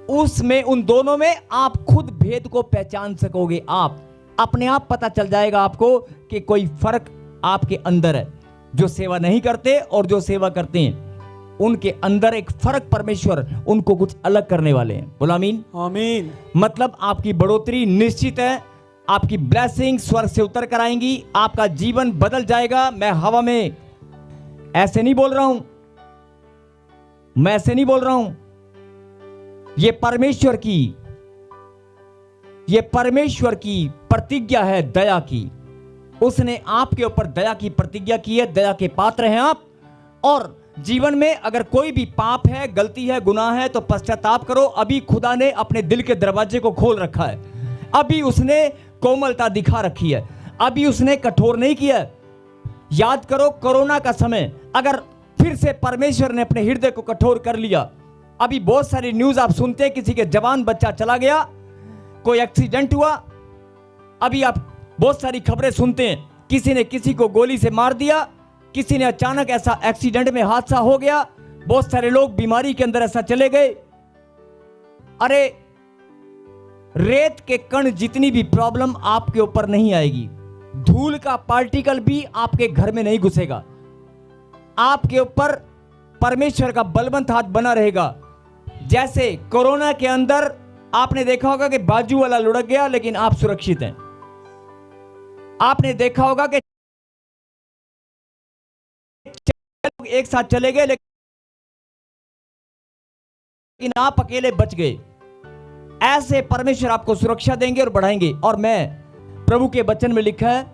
[SPEAKER 1] उसमें, उन दोनों में आप खुद भेद को पहचान सकोगे। आप अपने आप पता चल जाएगा आपको कि कोई फर्क आपके अंदर है। जो सेवा नहीं करते और जो सेवा करते हैं, उनके अंदर एक फर्क, परमेश्वर उनको कुछ अलग करने वाले हैं। बोलो आमीन।
[SPEAKER 2] आमीन।
[SPEAKER 1] मतलब आपकी बढ़ोतरी निश्चित है, आपकी ब्लेसिंग स्वर्ग से उतर कर आएंगी, आपका जीवन बदल जाएगा। मैं हवा में ऐसे नहीं बोल रहा हूं, ये परमेश्वर की प्रतिज्ञा है, दया की। उसने आपके ऊपर दया की प्रतिज्ञा की है, दया के पात्र हैं आप। और जीवन में अगर कोई भी पाप है, गलती है, गुनाह है, तो पश्चाताप करो। अभी खुदा ने अपने दिल के दरवाजे को खोल रखा है, अभी उसने कोमलता दिखा रखी है, अभी उसने कठोर नहीं किया। याद करो कोरोना का समय, अगर फिर से परमेश्वर ने अपने हृदय को कठोर कर लिया, अभी बहुत सारी न्यूज आप सुनते हैं, किसी के जवान बच्चा चला गया, कोई एक्सीडेंट हुआ, अभी आप बहुत सारी खबरें सुनते हैं, किसी ने किसी को गोली से मार दिया, किसी ने अचानक ऐसा एक्सीडेंट में हादसा हो गया, बहुत सारे लोग बीमारी के अंदर ऐसा चले गए। अरे रेत के कण जितनी भी प्रॉब्लम आपके ऊपर नहीं आएगी, धूल का पार्टिकल भी आपके घर में नहीं घुसेगा, आपके ऊपर परमेश्वर का बलवंत हाथ बना रहेगा। जैसे कोरोना के अंदर आपने देखा होगा कि बाजू वाला लुढ़क गया लेकिन आप सुरक्षित हैं। आपने देखा होगा कि एक साथ चले गए लेकिन आप अकेले बच गए। ऐसे परमेश्वर आपको सुरक्षा देंगे और बढ़ाएंगे। और मैं, प्रभु के वचन में लिखा है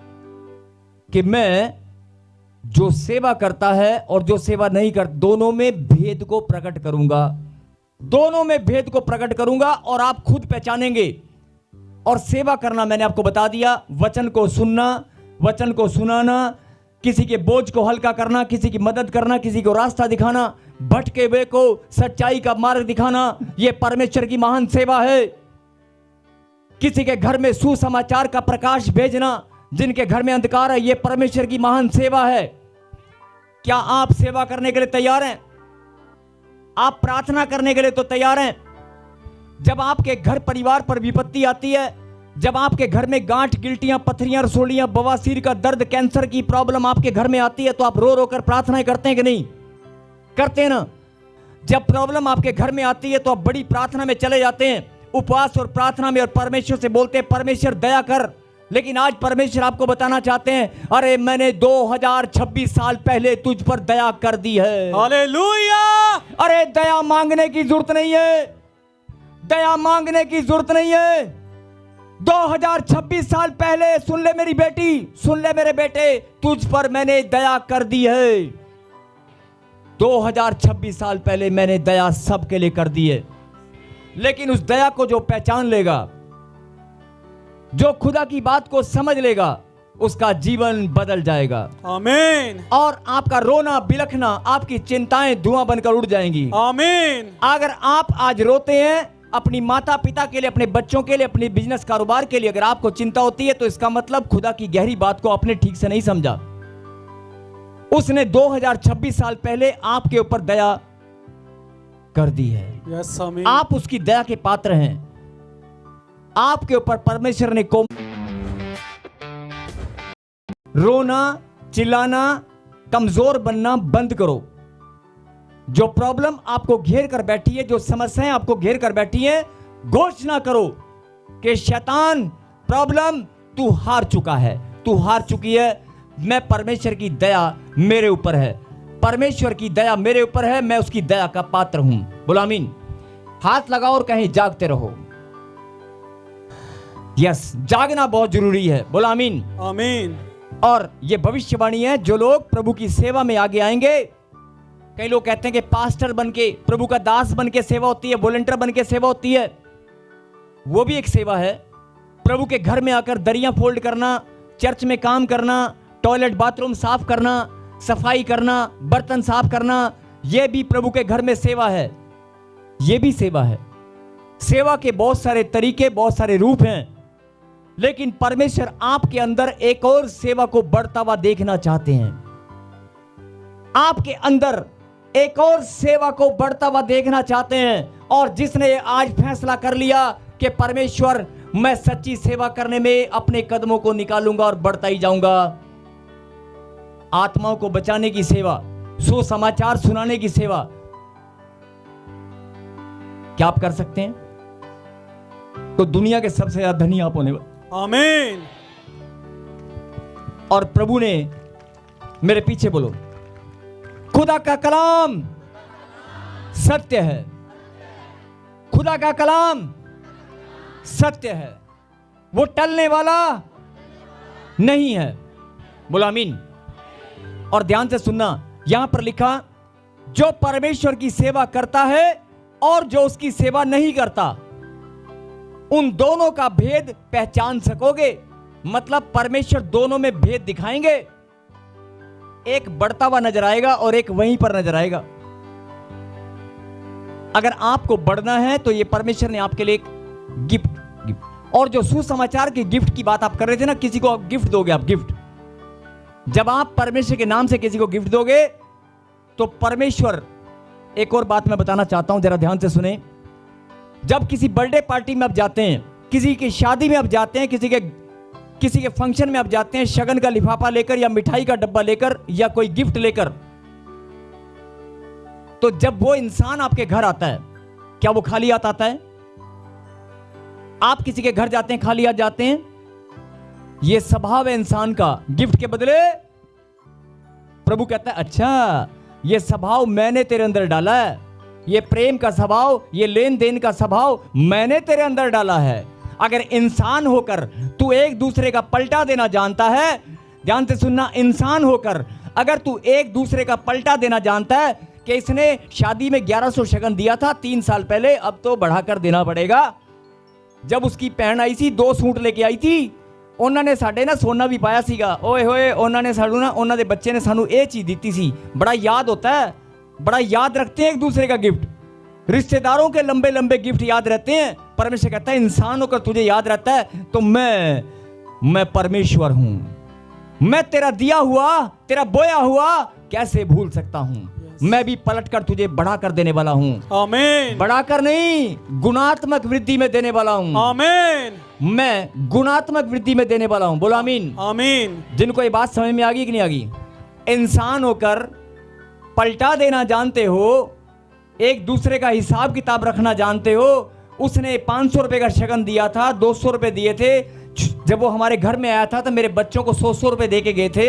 [SPEAKER 1] कि मैं जो सेवा करता है और जो सेवा नहीं करता, दोनों में भेद को प्रकट करूंगा, और आप खुद पहचानेंगे। और सेवा करना मैंने आपको बता दिया, वचन को सुनना, वचन को सुनाना, किसी के बोझ को हल्का करना, किसी की मदद करना, किसी को रास्ता दिखाना, भटके हुए को सच्चाई का मार्ग दिखाना, यह परमेश्वर की महान सेवा है। किसी के घर में सुसमाचार का प्रकाश भेजना, जिनके घर में अंधकार है, यह परमेश्वर की महान सेवा है। क्या आप सेवा करने के लिए तैयार हैं? आप प्रार्थना करने के लिए तो तैयार हैं? जब आपके घर परिवार पर विपत्ति आती है, जब आपके घर में गांठ, गिल्टियां, पथरियां, रसोलियां, बवासीर का दर्द, कैंसर की प्रॉब्लम आपके घर में आती है, तो आप रो रो कर प्रार्थनाएं करते हैं कि नहीं? करते हैं ना। जब प्रॉब्लम आपके घर में आती है तो आप बड़ी प्रार्थना में चले जाते हैं, उपवास और प्रार्थना में, और परमेश्वर से बोलते हैं परमेश्वर दया कर। लेकिन आज परमेश्वर आपको बताना चाहते हैं, अरे मैंने 2026 साल पहले तुझ पर दया कर दी है।
[SPEAKER 2] हालेलुया।
[SPEAKER 1] अरे दया मांगने की जरूरत नहीं है, दया मांगने की जरूरत नहीं है। 2026 साल पहले, सुन ले मेरी बेटी, सुन ले मेरे बेटे, तुझ पर मैंने दया कर दी है। 2026 साल पहले मैंने दया सबके लिए कर दी है, लेकिन उस दया को जो पहचान लेगा, जो खुदा की बात को समझ लेगा, उसका जीवन बदल जाएगा।
[SPEAKER 2] आमीन।
[SPEAKER 1] और आपका रोना बिलखना, आपकी चिंताएं धुआं बनकर उड़ जाएंगी।
[SPEAKER 2] आमीन।
[SPEAKER 1] अगर आप आज रोते हैं अपनी माता पिता के लिए, अपने बच्चों के लिए, अपने बिजनेस कारोबार के लिए, अगर आपको चिंता होती है, तो इसका मतलब खुदा की गहरी बात को आपने ठीक से नहीं समझा। उसने 2026 साल पहले आपके ऊपर दया कर दी है।
[SPEAKER 2] यस आमीन।
[SPEAKER 1] आप उसकी दया के पात्र हैं। आपके ऊपर परमेश्वर ने रोना, चिल्लाना, कमजोर बनना बंद करो। जो प्रॉब्लम आपको घेर कर बैठी है, जो समस्याएं आपको घेर कर बैठी हैं, घोषणा करो कि शैतान, प्रॉब्लम, तू हार चुका है, तू हार चुकी है। मैं परमेश्वर की दया मेरे ऊपर है, परमेश्वर की दया मेरे ऊपर है, मैं उसकी दया का पात्र हूं। बोलो आमीन। हाथ लगाओ और कहीं जागते रहो। यस, जागना बहुत जरूरी है। बोलो आमीन।
[SPEAKER 2] आमीन।
[SPEAKER 1] और ये भविष्यवाणी है, जो लोग प्रभु की सेवा में आगे आएंगे। कई लोग कहते हैं कि पास्टर बनके, प्रभु का दास बनके सेवा होती है, वॉलंटियर बनके सेवा होती है। वो भी एक सेवा है। प्रभु के घर में आकर दरियां फोल्ड करना, चर्च में काम करना, टॉयलेट बाथरूम साफ करना, सफाई करना, बर्तन साफ करना, यह भी प्रभु के घर में सेवा है। यह भी सेवा है। सेवा के बहुत सारे तरीके, बहुत सारे रूप हैं, लेकिन परमेश्वर आपके अंदर एक और सेवा को बढ़ता हुआ देखना चाहते हैं। आपके अंदर एक और सेवा को बढ़ता हुआ देखना चाहते हैं। और जिसने आज फैसला कर लिया कि परमेश्वर, मैं सच्ची सेवा करने में अपने कदमों को निकालूंगा और बढ़ता ही जाऊंगा। आत्माओं को बचाने की सेवा, सुसमाचार सुनाने की सेवा, क्या आप कर सकते हैं? तो दुनिया के सबसे ज्यादा धनी आप होने वाले।
[SPEAKER 2] आमीन।
[SPEAKER 1] और प्रभु ने मेरे पीछे बोलो, खुदा का कलाम सत्य है। खुदा का कलाम सत्य है, वो टलने वाला नहीं है। बोलो आमीन। और ध्यान से सुनना, यहां पर लिखा, जो परमेश्वर की सेवा करता है और जो उसकी सेवा नहीं करता, उन दोनों का भेद पहचान सकोगे। मतलब परमेश्वर दोनों में भेद दिखाएंगे। एक बढ़ता हुआ नजर आएगा और एक वहीं पर नजर आएगा। अगर आपको बढ़ना है तो ये परमेश्वर ने आपके लिए एक गिफ्ट। और जो सुसमाचार के गिफ्ट की बात आप कर रहे थे ना, किसी को आप गिफ्ट दोगे, आप गिफ्ट, जब आप परमेश्वर के नाम से किसी को गिफ्ट दोगे तो परमेश्वर, एक और बात मैं बताना चाहता हूं, जरा ध्यान से सुने। जब किसी बर्थडे पार्टी में आप जाते हैं, किसी की शादी में आप जाते हैं, किसी के फंक्शन में आप जाते हैं, शगन का लिफाफा लेकर या मिठाई का डब्बा लेकर या कोई गिफ्ट लेकर, तो जब वो इंसान आपके घर आता है, क्या वो खाली हाथ आता है? आप किसी के घर जाते हैं, खाली हाथ जाते हैं? ये स्वभाव है इंसान का। गिफ्ट के बदले प्रभु कहता है, अच्छा, ये स्वभाव मैंने तेरे अंदर डाला है, ये प्रेम का स्वभाव, ये लेन देन का स्वभाव मैंने तेरे अंदर डाला है। अगर इंसान होकर तू एक दूसरे का पलटा देना जानता है, ध्यान से सुनना, इंसान होकर अगर तू एक दूसरे का पलटा देना जानता है कि इसने शादी में 1100 शगन दिया था 3 साल पहले, अब तो बढ़ाकर देना पड़ेगा। जब उसकी बहन आई थी, 2 सूट लेके आई थी, उन्होंने साढ़े ना सोना भी पाया सीगा, ओए होए, उन्होंने सानू ना, उन्होंने बच्चे ने सानू ये चीज दी सी। बड़ा याद होता है, बड़ा याद रखते हैं एक दूसरे का गिफ्ट। रिश्तेदारों के लंबे लंबे गिफ्ट याद रहते हैं। परमेश्वर कहता है, इंसान होकर तुझे याद रहता है तो मैं परमेश्वर हूं। मैं तेरा दिया हुआ, तेरा बोया हुआ कैसे भूल सकता हूं? मैं भी पलटकर तुझे बढ़ाकर देने वाला हूं।
[SPEAKER 2] आमीन।
[SPEAKER 1] बढ़ाकर नहीं, गुणात्मक वृद्धि में देने वाला हूं।
[SPEAKER 2] आमीन।
[SPEAKER 1] मैं गुणात्मक वृद्धि में देने वाला हूं। बोलो आमीन।
[SPEAKER 2] आमीन।
[SPEAKER 1] जिनको ये बात समझ में आ गई कि नहीं आ गई? इंसान होकर पलटा देना जानते हो, एक दूसरे का हिसाब किताब रखना जानते हो। उसने 500 रुपए का शगन दिया था, 200 रुपए दिए थे। जब वो हमारे घर में आया था तो मेरे बच्चों को 100 रुपए दे के गए थे,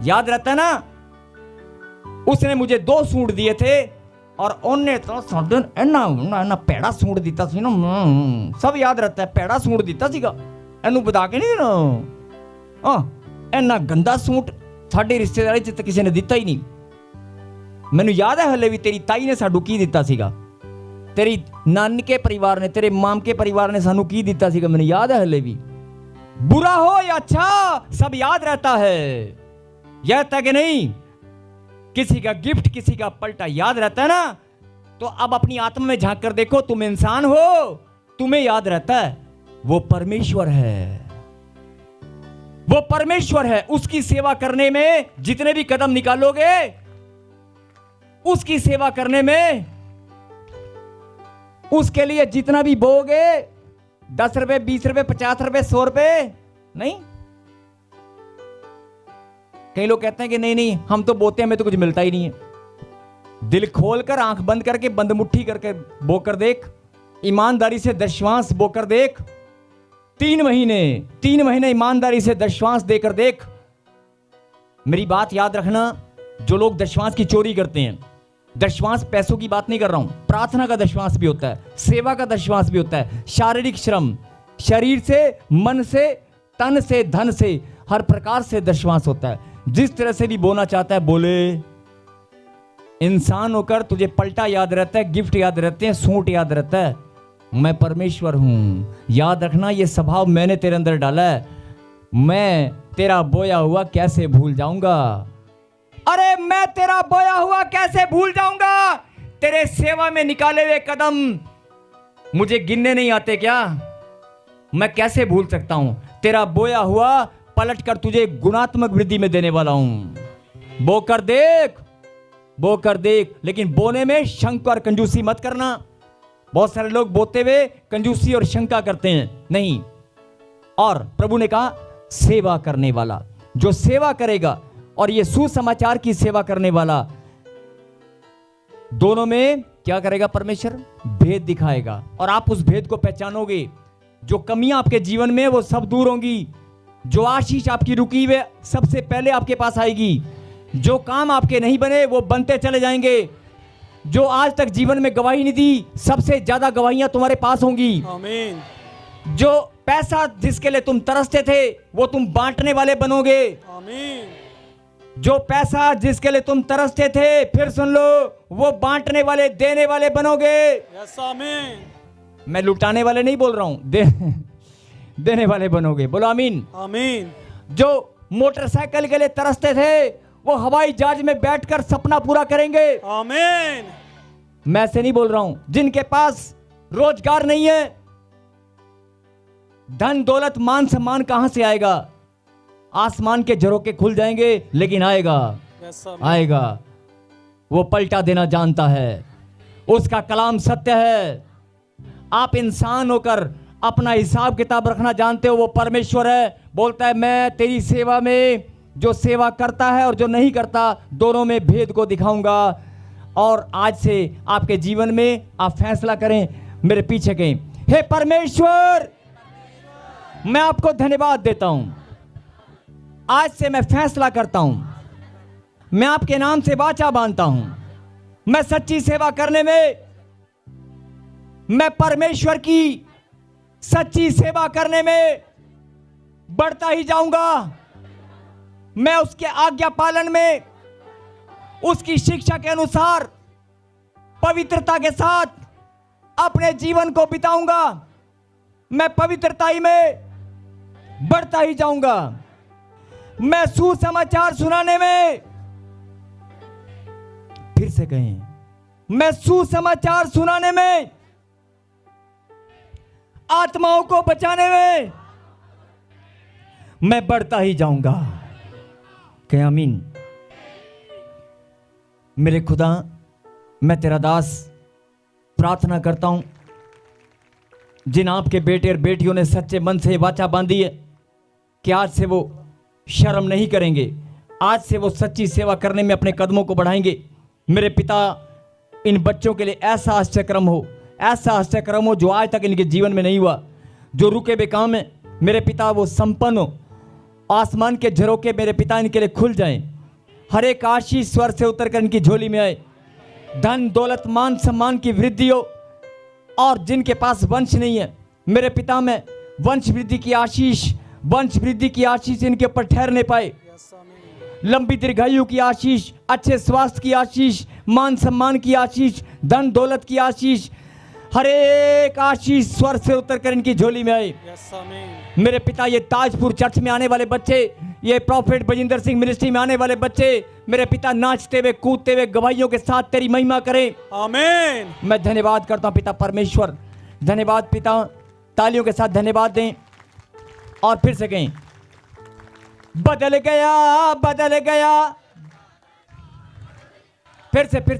[SPEAKER 1] याद रहता है ना? उसने मुझे 2 सूट दिए थे और उन्हें तो ना पैड़ा सूट दिता सी ना, सब याद रहता है, पैड़ा सूट दिता सीगा, एनू बता के नहीं देना। इन्ना गंदा सूट साडे रिश्तेदारी च किसी ने दिता ही नहीं। ਮੈਨੂੰ ਯਾਦ ਹੈ ਹਲੇ ਵੀ ਤੇਰੀ ਤਾਈ ਨੇ ਸਾਨੂੰ ਕੀ ਦਿੱਤਾ ਸੀਗਾ, ਤੇਰੀ ਨਾਨਕੇ ਪਰਿਵਾਰ ਨੇ, ਤੇਰੇ ਮਾਮਕੇ परिवार ने ਸਾਨੂੰ ਕੀ ਦਿੱਤਾ ਸੀਗਾ, ਮੈਨੂੰ याद है हले भी। बुरा हो या अच्छा सब याद रहता है, याद रहता कि नहीं? किसी का गिफ्ट, किसी का पलटा याद रहता है ना। तो अब अपनी आत्मा में झांक कर देखो, तुम इंसान हो, तुम्हें याद रहता है, वो परमेश्वर है, वो परमेश्वर है। उसकी सेवा करने में जितने भी कदम निकालोगे, उसकी सेवा करने में, उसके लिए जितना भी बोगे, 10 रुपए, 20 रुपए, 50 रुपए, 100 रुपए नहीं। कई लोग कहते हैं कि नहीं नहीं हम तो बोते हैं, हमें तो कुछ मिलता ही नहीं है। दिल खोलकर, आंख बंद करके, बंद मुट्ठी करके बोकर देख, ईमानदारी से दशवांश बोकर देख, 3 महीने ईमानदारी से दशवांश देकर देख। मेरी बात याद रखना, जो लोग दशवांश की चोरी करते हैं, दशवांश पैसों की बात नहीं कर रहा हूं, प्रार्थना का दशवांश भी होता है, सेवा का दशवांश भी होता है, शारीरिक श्रम, शरीर से, मन से, तन से, धन से, हर प्रकार से दशवांश होता है। जिस तरह से भी बोना चाहता है बोले। इंसान होकर तुझे पलटा याद रहता है, गिफ्ट याद रहते हैं, सूट याद रहता है, मैं परमेश्वर हूं। याद रखना, ये स्वभाव मैंने तेरे अंदर डाला है, मैं तेरा बोया हुआ कैसे भूल जाऊंगा। अरे मैं तेरा बोया हुआ कैसे भूल जाऊंगा? तेरे सेवा में निकाले हुए कदम मुझे गिनने नहीं आते क्या? मैं कैसे भूल सकता हूं? तेरा बोया हुआ पलट कर तुझे गुणात्मक वृद्धि में देने वाला हूं। बोकर देख, बोकर देख, लेकिन बोने में शंक और कंजूसी मत करना। बहुत सारे लोग बोते हुए कंजूसी और शंका करते हैं, नहीं। और प्रभु ने कहा सेवा करने वाला, जो सेवा करेगा और ये सुसमाचार की सेवा करने वाला, दोनों में क्या करेगा? परमेश्वर भेद दिखाएगा और आप उस भेद को पहचानोगे। जो कमियां आपके जीवन में वो सब दूर होंगी, जो आशीष आपकी रुकी हुई सबसे पहले आपके पास आएगी, जो काम आपके नहीं बने वो बनते चले जाएंगे, जो आज तक जीवन में गवाही नहीं दी सबसे ज्यादा गवाहियां तुम्हारे पास होंगी।
[SPEAKER 2] आमीन।
[SPEAKER 1] जो पैसा जिसके लिए तुम तरसते थे वो तुम बांटने वाले बनोगे।
[SPEAKER 2] आमीन।
[SPEAKER 1] जो पैसा जिसके लिए तुम तरसते थे, फिर सुन लो, वो बांटने वाले, देने वाले बनोगे।
[SPEAKER 2] यस आमीन।
[SPEAKER 1] मैं लुटाने वाले नहीं बोल रहा हूं, देने वाले बनोगे। बोलो आमीन।
[SPEAKER 2] आमीन।
[SPEAKER 1] जो मोटरसाइकिल के लिए तरसते थे वो हवाई जहाज में बैठकर सपना पूरा करेंगे।
[SPEAKER 2] आमीन।
[SPEAKER 1] मैं ऐसे नहीं बोल रहा हूं। जिनके पास रोजगार नहीं है, धन दौलत मान सम्मान कहां से आएगा? आसमान के झरोके खुल जाएंगे, लेकिन आएगा,
[SPEAKER 2] यस आमीन।
[SPEAKER 1] आएगा। वो पलटा देना जानता है, उसका कलाम सत्य है। आप इंसान होकर अपना हिसाब किताब रखना जानते हो, वो परमेश्वर है। बोलता है मैं तेरी सेवा में, जो सेवा करता है और जो नहीं करता, दोनों में भेद को दिखाऊंगा। और आज से आपके जीवन में आप फैसला करें, मेरे पीछे कहें, हे परमेश्वर मैं आपको धन्यवाद देता हूं। आज से मैं फैसला करता हूं, मैं आपके नाम से वाचा बांधता हूं। मैं सच्ची सेवा करने में, मैं परमेश्वर की सच्ची सेवा करने में बढ़ता ही जाऊंगा। मैं उसके आज्ञा पालन में, उसकी शिक्षा के अनुसार पवित्रता के साथ अपने जीवन को बिताऊंगा। मैं पवित्रताई में बढ़ता ही जाऊंगा। मैं सुसमाचार सुनाने में, फिर से कहें, मैं सुसमाचार सुनाने में, आत्माओं को बचाने में मैं बढ़ता ही जाऊंगा। कहे आमीन। मेरे खुदा, मैं तेरा दास प्रार्थना करता हूं, जिन आपके बेटे और बेटियों ने सच्चे मन से वाचा बांधी है कि आज से वो शर्म नहीं करेंगे, आज से वो सच्ची सेवा करने में अपने कदमों को बढ़ाएंगे। मेरे पिता, इन बच्चों के लिए ऐसा आश्चर्यक्रम हो, ऐसा आश्चर्यक्रम हो जो आज तक इनके जीवन में नहीं हुआ। जो रुके हुए काम है मेरे पिता वो संपन्न हो। आसमान के झरोके मेरे पिता इनके लिए खुल जाएं। हर एक आशीष स्वर से उतरकर इनकी झोली में आए। धन दौलत मान सम्मान की वृद्धि हो। और जिनके पास वंश नहीं है, मेरे पिता में वंश वृद्धि की आशीष, वंश वृद्धि की आशीष इनके ऊपर ठहरने पाए।
[SPEAKER 2] यस आमीन।
[SPEAKER 1] लंबी दीर्घायु की आशीष, अच्छे स्वास्थ्य की आशीष, मान सम्मान की आशीष, धन दौलत की आशीष, हर एक आशीष स्वर्ग से उतर कर इनकी झोली में आए।
[SPEAKER 2] यस आमीन।
[SPEAKER 1] मेरे पिता, ये ताजपुर चर्च में आने वाले बच्चे, ये प्रॉफिट बजिंदर सिंह मिनिस्ट्री में आने वाले बच्चे, मेरे पिता नाचते हुए कूदते हुए गवाहियों के साथ तेरी महिमा करें।
[SPEAKER 2] आमीन।
[SPEAKER 1] मैं धन्यवाद करता हूं पिता परमेश्वर, धन्यवाद पिता। तालियों के साथ धन्यवाद दें और फिर से कहें, बदल गया, बदल गया। फिर से